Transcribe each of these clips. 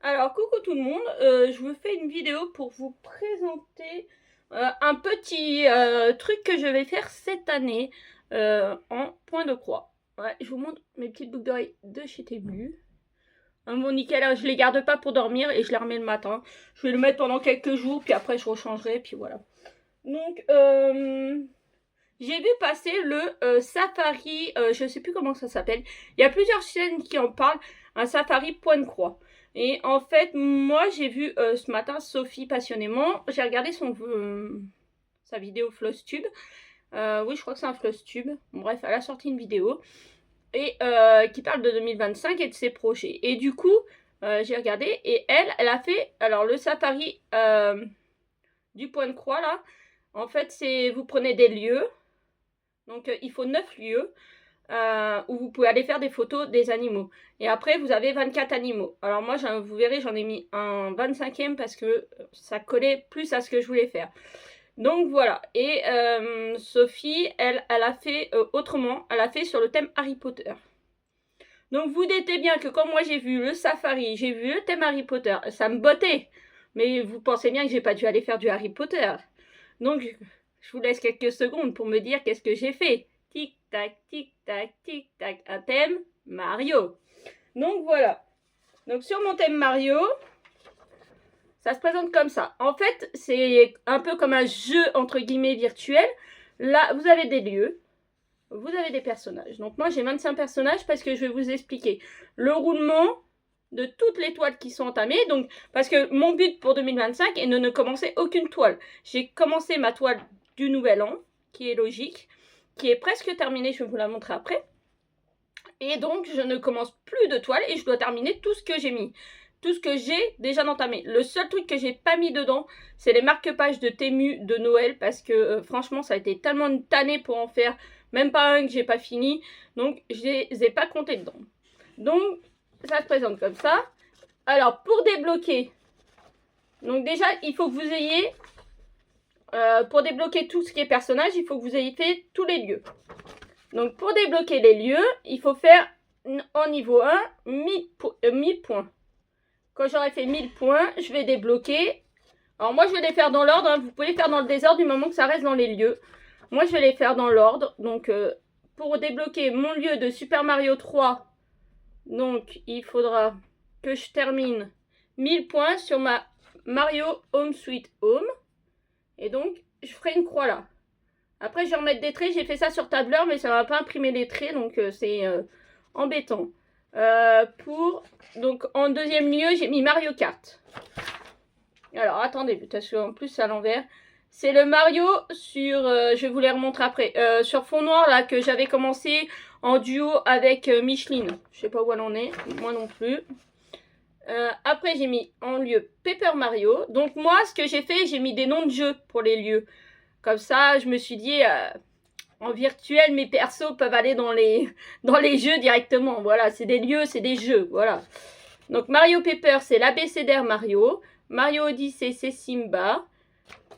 Alors, coucou tout le monde, je vous fais une vidéo pour vous présenter un petit truc que je vais faire cette année en point de croix. Ouais, je vous montre mes petites boucles d'oreilles de chez Temu. Bon, nickel, hein, je les garde pas pour dormir et je les remets le matin. Je vais le mettre pendant quelques jours, puis après je rechangerai, puis voilà. Donc, j'ai vu passer le Safari, je sais plus comment ça s'appelle. Il y a plusieurs chaînes qui en parlent, un Safari point de croix. Et en fait, moi, j'ai vu ce matin Sophie passionnément. J'ai regardé sa vidéo FlossTube. Oui, je crois que c'est un FlossTube. Bref, elle a sorti une vidéo et qui parle de 2025 et de ses projets. Et du coup, j'ai regardé et elle a fait alors le Safari du point de croix là. En fait, c'est vous prenez des lieux. Donc, il faut 9 lieux. Où vous pouvez aller faire des photos des animaux. Et après, vous avez 24 animaux. Alors moi, vous verrez, j'en ai mis un 25e parce que ça collait plus à ce que je voulais faire. Donc voilà. Et Sophie, elle a fait autrement. Elle a fait sur le thème Harry Potter. Donc vous doutez bien que quand moi j'ai vu le safari, j'ai vu le thème Harry Potter, ça me bottait. Mais vous pensez bien que j'ai pas dû aller faire du Harry Potter. Donc je vous laisse quelques secondes pour me dire qu'est-ce que j'ai fait. Tic-tac, tic-tac, tic-tac. Un thème Mario. Donc voilà. Donc sur mon thème Mario, ça se présente comme ça. En fait, c'est un peu comme un jeu entre guillemets virtuel. Là, vous avez des lieux. Vous avez des personnages. Donc moi, j'ai 25 personnages parce que je vais vous expliquer le roulement de toutes les toiles qui sont entamées. Donc, parce que mon but pour 2025 est de ne commencer aucune toile. J'ai commencé ma toile du nouvel an, qui est logique, qui est presque terminée, je vais vous la montrer après. Et donc, je ne commence plus de toile et je dois terminer tout ce que j'ai mis. Tout ce que j'ai déjà entamé. Le seul truc que j'ai pas mis dedans, c'est les marque-pages de Temu de Noël. Parce que franchement, ça a été tellement une tannée pour en faire. Même pas un que j'ai pas fini. Donc, je les ai pas comptés dedans. Donc, ça se présente comme ça. Alors, pour débloquer, donc déjà, il faut que vous ayez, pour débloquer tout ce qui est personnage, il faut que vous ayez fait tous les lieux. Donc, pour débloquer les lieux, il faut faire en niveau 1, 1000 points. Quand j'aurai fait 1000 points, je vais débloquer. Alors, moi, je vais les faire dans l'ordre. Hein. Vous pouvez les faire dans le désordre du moment que ça reste dans les lieux. Moi, je vais les faire dans l'ordre. Donc, pour débloquer mon lieu de Super Mario 3, donc, il faudra que je termine 1000 points sur ma Mario Home Sweet Home. Et donc, je ferai une croix là. Après, je vais remettre des traits. J'ai fait ça sur tableur, mais ça ne va pas imprimer les traits. Donc, c'est embêtant. Donc, en deuxième lieu, j'ai mis Mario Kart. Alors, attendez, parce qu'en plus, c'est à l'envers. C'est le Mario sur, je vais vous les remontrer après, sur fond noir, là, que j'avais commencé en duo avec Micheline. Je sais pas où elle en est, moi non plus. Après, j'ai mis en lieu Paper Mario. Donc, moi, ce que j'ai fait, j'ai mis des noms de jeux pour les lieux. Comme ça, je me suis dit, en virtuel, mes persos peuvent aller dans les jeux directement. Voilà, c'est des lieux, c'est des jeux, voilà. Donc, Mario Paper, c'est l'ABCDR Mario. Mario Odyssey, c'est Simba.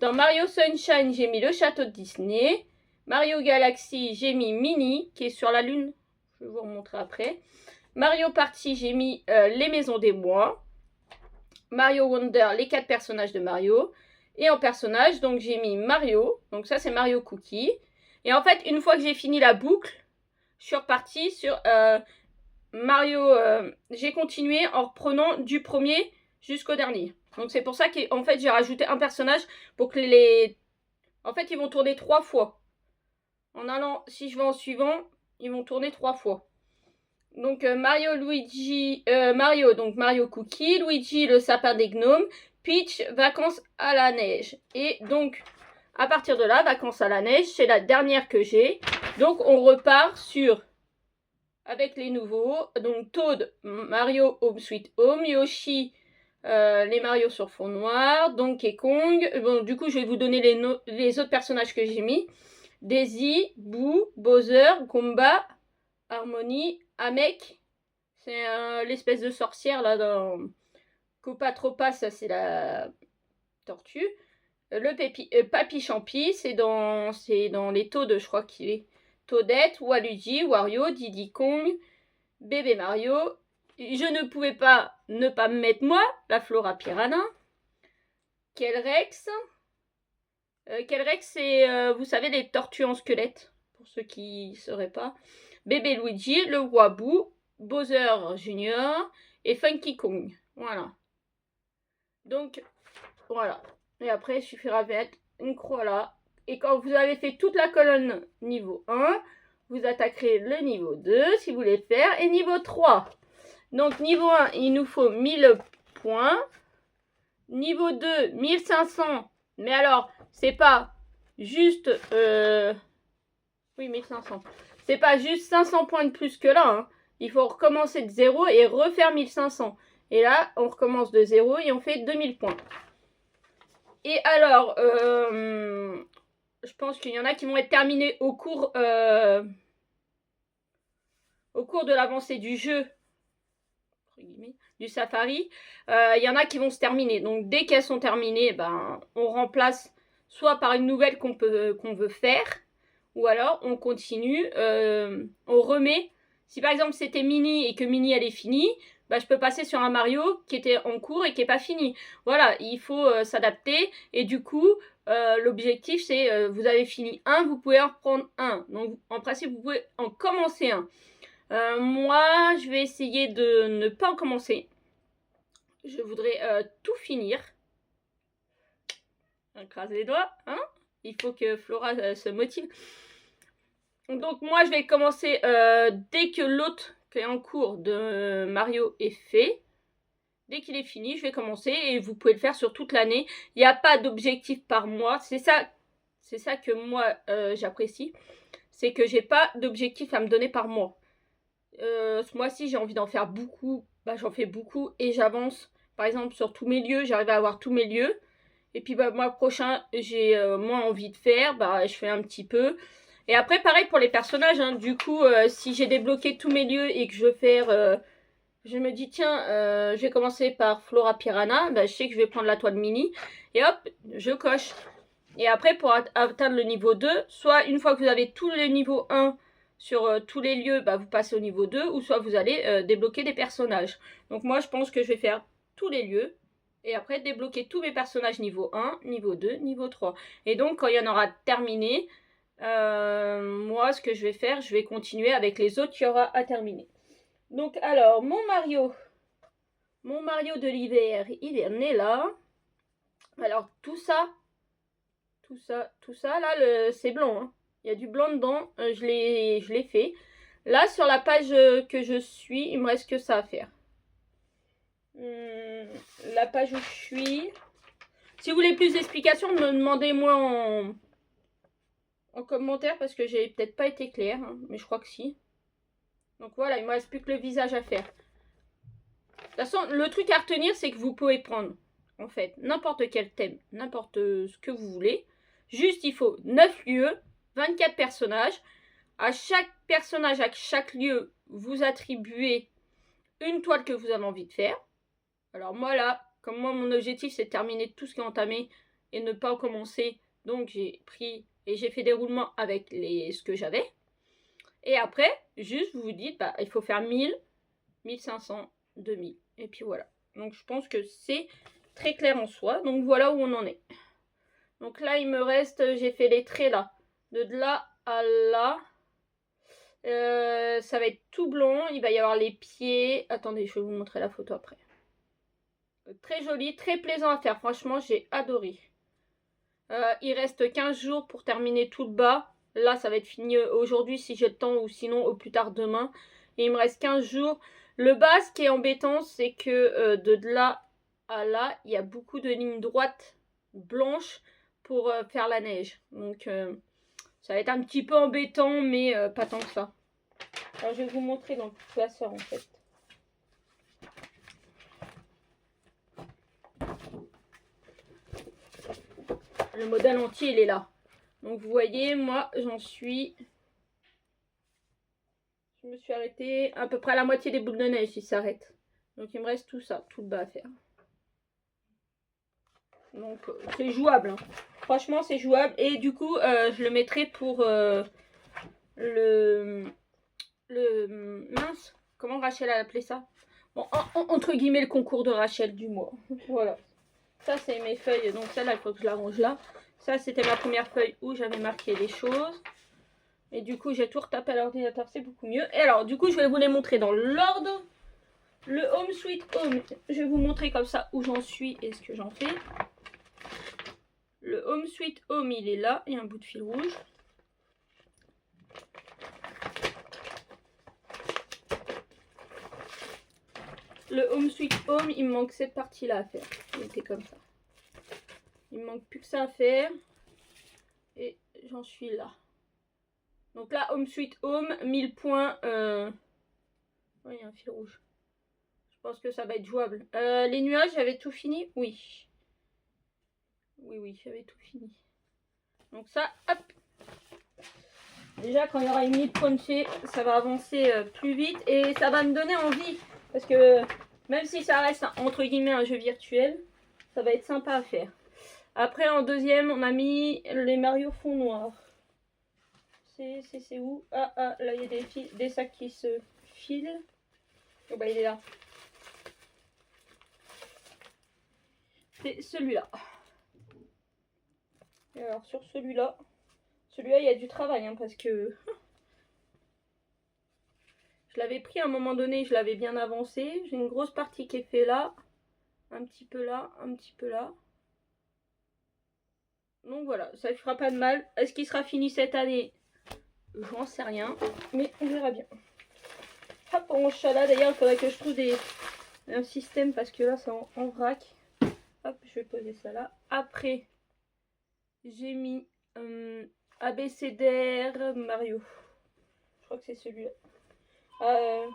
Dans Mario Sunshine, j'ai mis le château de Disney. Mario Galaxy, j'ai mis Minnie, qui est sur la lune. Je vais vous remontrer après. Mario Party, j'ai mis les maisons des mois. Mario Wonder, les 4 personnages de Mario. Et en personnage, donc j'ai mis Mario. Donc ça, c'est Mario Cookie. Et en fait, une fois que j'ai fini la boucle, je suis repartie sur Mario. J'ai continué en reprenant du premier jusqu'au dernier. Donc c'est pour ça qu'en fait j'ai rajouté un personnage pour que En fait ils vont tourner 3 fois. En allant, si je vais en suivant, ils vont tourner 3 fois. Donc Mario, Luigi, Mario, donc Mario Cookie, Luigi le sapin des gnomes, Peach, vacances à la neige. Et donc à partir de là, vacances à la neige, c'est la dernière que j'ai. Donc on repart sur... avec les nouveaux. Donc Toad, Mario Home Sweet Home, Yoshi... les Mario sur fond noir, Donkey Kong. Bon, du coup, je vais vous donner les autres personnages que j'ai mis. Daisy, Boo, Bowser, Goomba, Harmony, Amek. C'est l'espèce de sorcière là dans Copa Tropa, ça c'est la tortue. Le Papy Champi, c'est dans les Toads, je crois qu'il est. Toadette, Waluigi, Wario, Diddy Kong, Bébé Mario, je ne pouvais pas ne pas me mettre moi, la Flora Piranha. Calyrex. Calyrex, c'est, vous savez, les tortues en squelette, pour ceux qui ne sauraient pas. Bébé Luigi, le Waboo, Bowser Junior et Funky Kong. Voilà. Donc, voilà. Et après, il suffira de mettre une croix là. Et quand vous avez fait toute la colonne niveau 1, vous attaquerez le niveau 2 si vous voulez faire. Et niveau 3. Donc, niveau 1, il nous faut 1000 points. Niveau 2, 1500. Mais alors, c'est pas juste... Oui, 1500. C'est pas juste 500 points de plus que là. Hein. Il faut recommencer de 0 et refaire 1500. Et là, on recommence de 0 et on fait 2000 points. Et alors, je pense qu'il y en a qui vont être terminés au cours de l'avancée du jeu, du Safari. Il y en a qui vont se terminer. Donc, dès qu'elles sont terminées, ben, on remplace soit par une nouvelle qu'on veut faire, ou alors on continue, on remet. Si par exemple c'était Mini et que Mini elle est finie, bah, je peux passer sur un Mario qui était en cours et qui n'est pas fini. Voilà, il faut s'adapter. Et du coup, l'objectif c'est, vous avez fini un, vous pouvez en reprendre un. Donc en principe, vous pouvez en commencer un. Moi, je vais essayer de ne pas en commencer. Je voudrais tout finir. Écrase les doigts, hein. Il faut que Flora se motive. Donc moi, je vais commencer dès que l'autre qui est en cours de Mario est fait. Dès qu'il est fini, je vais commencer et vous pouvez le faire sur toute l'année. Il n'y a pas d'objectif par mois. C'est ça que moi, j'apprécie. C'est que j'ai pas d'objectif à me donner par mois. Ce mois-ci, j'ai envie d'en faire beaucoup. Bah, j'en fais beaucoup et j'avance. Par exemple, sur tous mes lieux, j'arrive à avoir tous mes lieux. Et puis, bah, mois prochain, j'ai moins envie de faire. Bah, je fais un petit peu. Et après, pareil pour les personnages. Hein. Du coup, si j'ai débloqué tous mes lieux et que je veux faire... je me dis, tiens, je vais commencer par Flora Piranha. Bah, je sais que je vais prendre la toile mini. Et hop, je coche. Et après, pour atteindre le niveau 2, soit une fois que vous avez tous les niveaux 1 sur tous les lieux, bah, vous passez au niveau 2. Ou soit vous allez débloquer des personnages. Donc moi, je pense que je vais faire tous les lieux. Et après, débloquer tous mes personnages niveau 1, niveau 2, niveau 3. Et donc, quand il y en aura terminé... moi, ce que je vais faire, je vais continuer avec les autres qu'il y aura à terminer. Donc, alors, mon Mario de l'hiver, il est né là. Alors, tout ça, là, c'est blanc. Hein. Il y a du blanc dedans. Je l'ai fait. Là, sur la page que je suis, il me reste que ça à faire. La page où je suis. Si vous voulez plus d'explications, me demandez-moi en commentaire parce que j'ai peut-être pas été claire, hein, mais je crois que si. Donc voilà, il me reste plus que le visage à faire. De toute façon, le truc à retenir, c'est que vous pouvez prendre, en fait, n'importe quel thème, n'importe ce que vous voulez. Juste, il faut 9 lieux, 24 personnages. À chaque personnage, à chaque lieu, vous attribuez une toile que vous avez envie de faire. Alors moi là, comme moi mon objectif c'est de terminer tout ce qui est entamé et ne pas commencer, donc j'ai pris et j'ai fait des roulements avec ce que j'avais. Et après, juste vous vous dites, bah, il faut faire 1000, 1500, 2000. Et puis voilà. Donc je pense que c'est très clair en soi. Donc voilà où on en est. Donc là, il me reste, j'ai fait les traits là. De là à là. Ça va être tout blanc. Il va y avoir les pieds. Attendez, je vais vous montrer la photo après. Très joli, très plaisant à faire. Franchement, j'ai adoré. Il reste 15 jours pour terminer tout le bas. Là, ça va être fini aujourd'hui si j'ai le temps ou sinon au plus tard demain. Et il me reste 15 jours. Le bas, ce qui est embêtant, c'est que de là à là, il y a beaucoup de lignes droites blanches pour faire la neige. Donc, ça va être un petit peu embêtant, mais pas tant que ça. Alors, je vais vous montrer dans le classeur, en fait. Le modèle entier, il est là. Donc, vous voyez, moi, j'en suis... Je me suis arrêtée à peu près à la moitié des boules de neige, il s'arrête. Donc, il me reste tout ça, tout le bas à faire. Donc, c'est jouable. Hein. Franchement, c'est jouable. Et du coup, je le mettrai pour le... Mince, comment Rachel a appelé ça? Bon, entre guillemets, le concours de Rachel du mois. Voilà. Ça, c'est mes feuilles. Donc, celle-là, il faut que je la range là. Ça, c'était ma première feuille où j'avais marqué les choses. Et du coup, j'ai tout retapé à l'ordinateur. C'est beaucoup mieux. Et alors, du coup, je vais vous les montrer dans l'ordre. Le Home Sweet Home, je vais vous montrer comme ça où j'en suis et ce que j'en fais. Le Home Sweet Home, il est là. Il y a un bout de fil rouge. Le Home Sweet Home, il me manque cette partie-là à faire. Il était comme ça. Il me manque plus que ça à faire. Et j'en suis là. Donc là, Home Sweet Home, 1000 points. Oh, il y a un fil rouge. Je pense que ça va être jouable. Les nuages, j'avais tout fini? Oui. Oui, j'avais tout fini. Donc ça, hop. Déjà, quand il y aura une 1000 points de fait, ça va avancer plus vite. Et ça va me donner envie. Parce que même si ça reste, entre guillemets, un jeu virtuel, ça va être sympa à faire. Après, en deuxième, on a mis les Mario fond noir. C'est où? Ah, là, il y a des sacs qui se filent. Oh, bah, il est là. C'est celui-là. Et alors, sur celui-là, il y a du travail, hein, parce que je l'avais pris à un moment donné, je l'avais bien avancé. J'ai une grosse partie qui est faite là, un petit peu là, un petit peu là. Donc voilà, ça ne fera pas de mal. Est-ce qu'il sera fini cette année? J'en sais rien, mais on verra bien. Hop, on range ça là. D'ailleurs, il faudrait que je trouve un système parce que là, c'est en vrac. Hop, je vais poser ça là. Après, j'ai mis ABCDR Mario. Je crois que c'est celui-là. Ah,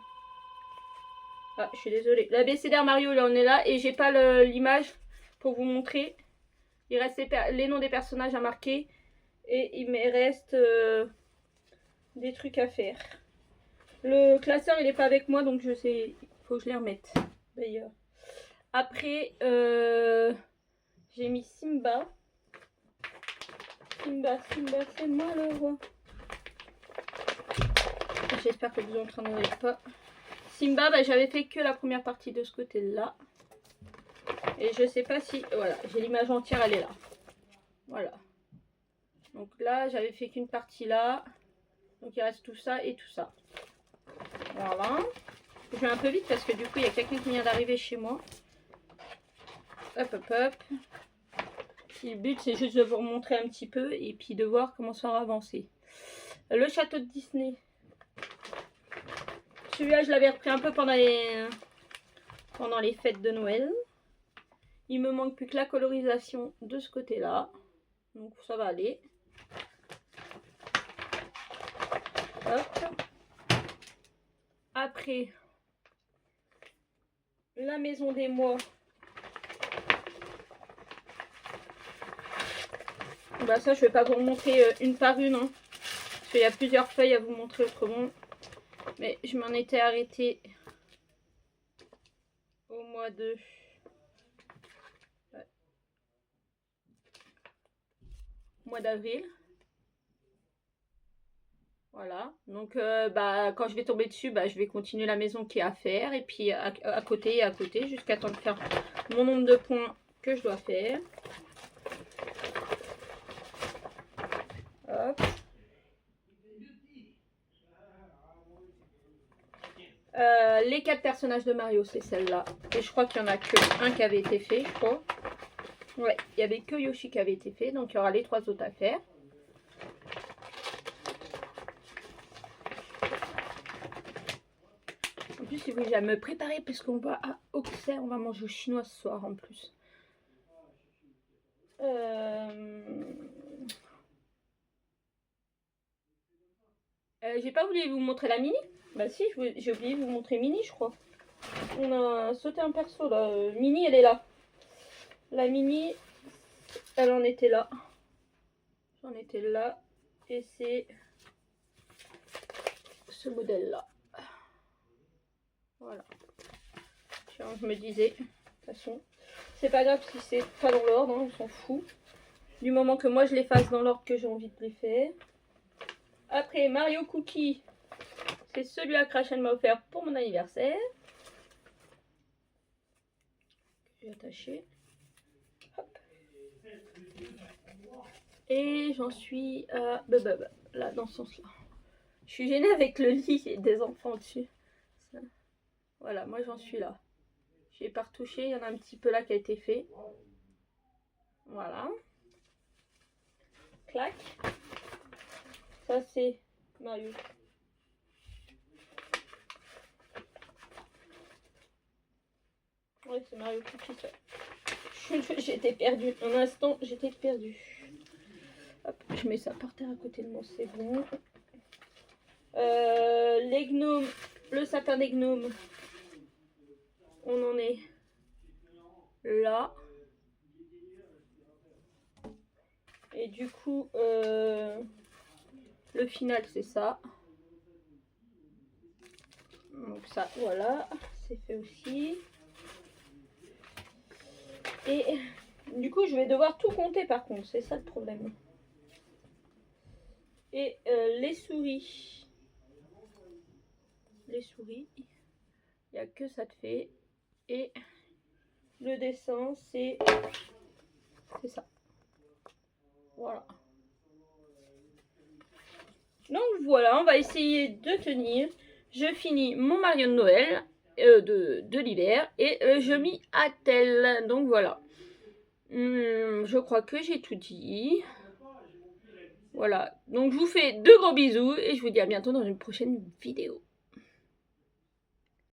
je suis désolée. L'ABCDR Mario, là, on est là. Et j'ai pas l'image pour vous montrer. Il reste les noms des personnages à marquer. Et il me reste des trucs à faire. Le classeur, il n'est pas avec moi, donc je sais. Il faut que je les remette. D'ailleurs. Après, j'ai mis Simba. Simba, c'est moi le roi. J'espère que vous n'entendrez pas. Simba, bah, j'avais fait que la première partie de ce côté-là. Et je sais pas si... Voilà, j'ai l'image entière, elle est là. Voilà. Donc là, j'avais fait qu'une partie là. Donc il reste tout ça et tout ça. Voilà. Je vais un peu vite parce que du coup, il y a quelqu'un qui vient d'arriver chez moi. Hop. Le but, c'est juste de vous remontrer un petit peu et puis de voir comment ça va avancer. Le château de Disney. Celui-là, je l'avais repris un peu pendant les fêtes de Noël. Il me manque plus que la colorisation de ce côté-là. Donc ça va aller. Hop. Après, la maison des mois. Bah ça, je vais pas vous montrer une par une. Hein, parce qu'il y a plusieurs feuilles à vous montrer autrement. Mais je m'en étais arrêtée au mois de... mois d'avril. Voilà, donc bah, quand je vais tomber dessus, bah, je vais continuer la maison qui est à faire. Et puis à côté et à côté, jusqu'à temps de faire mon nombre de points que je dois faire. Hop. Les 4 personnages de Mario, c'est celle-là. Et je crois qu'il n'y en a que un qui avait été fait, je crois. Ouais, il n'y avait que Yoshi qui avait été fait, donc il y aura les 3 autres à faire. En plus, si vous voulez, à me préparer parce qu'on va à Auxerre, on va manger au chinois ce soir en plus. J'ai pas voulu vous montrer la mini. Bah si, j'ai oublié de vous montrer mini, je crois. On a sauté un perso là. Mini, elle est là. La mini, elle en était là. J'en étais là. Et c'est ce modèle là. Voilà. Je me disais, de toute façon, c'est pas grave si c'est pas dans l'ordre, hein, on s'en fout. Du moment que moi je les fasse dans l'ordre que j'ai envie de les faire. Après, Mario Cookie, c'est celui-là que Rachel m'a offert pour mon anniversaire. Je vais attacher. Hop. Et j'en suis à... là, dans ce sens-là. Je suis gênée avec le lit et des enfants dessus. Ça. Voilà, moi j'en suis là. J'ai pas retouché, il y en a un petit peu là qui a été fait. Voilà. Clac. Ça c'est Mario. Oui, c'est Mario Cookie. J'étais perdue. Un instant, j'étais perdue. Hop, je mets ça par terre à côté de moi, c'est bon. Les gnomes, le sapin des gnomes, on en est là. Et du coup, le final, c'est ça. Donc ça, voilà, c'est fait aussi. Et du coup, je vais devoir tout compter par contre, c'est ça le problème. Et les souris, il n'y a que ça de fait. Et le dessin, c'est ça. Voilà. Donc voilà, on va essayer de tenir. Je finis mon Mario de Noël de l'hiver et je m'y attelle. Donc voilà. Je crois que j'ai tout dit. Voilà. Donc je vous fais de gros bisous et je vous dis à bientôt dans une prochaine vidéo.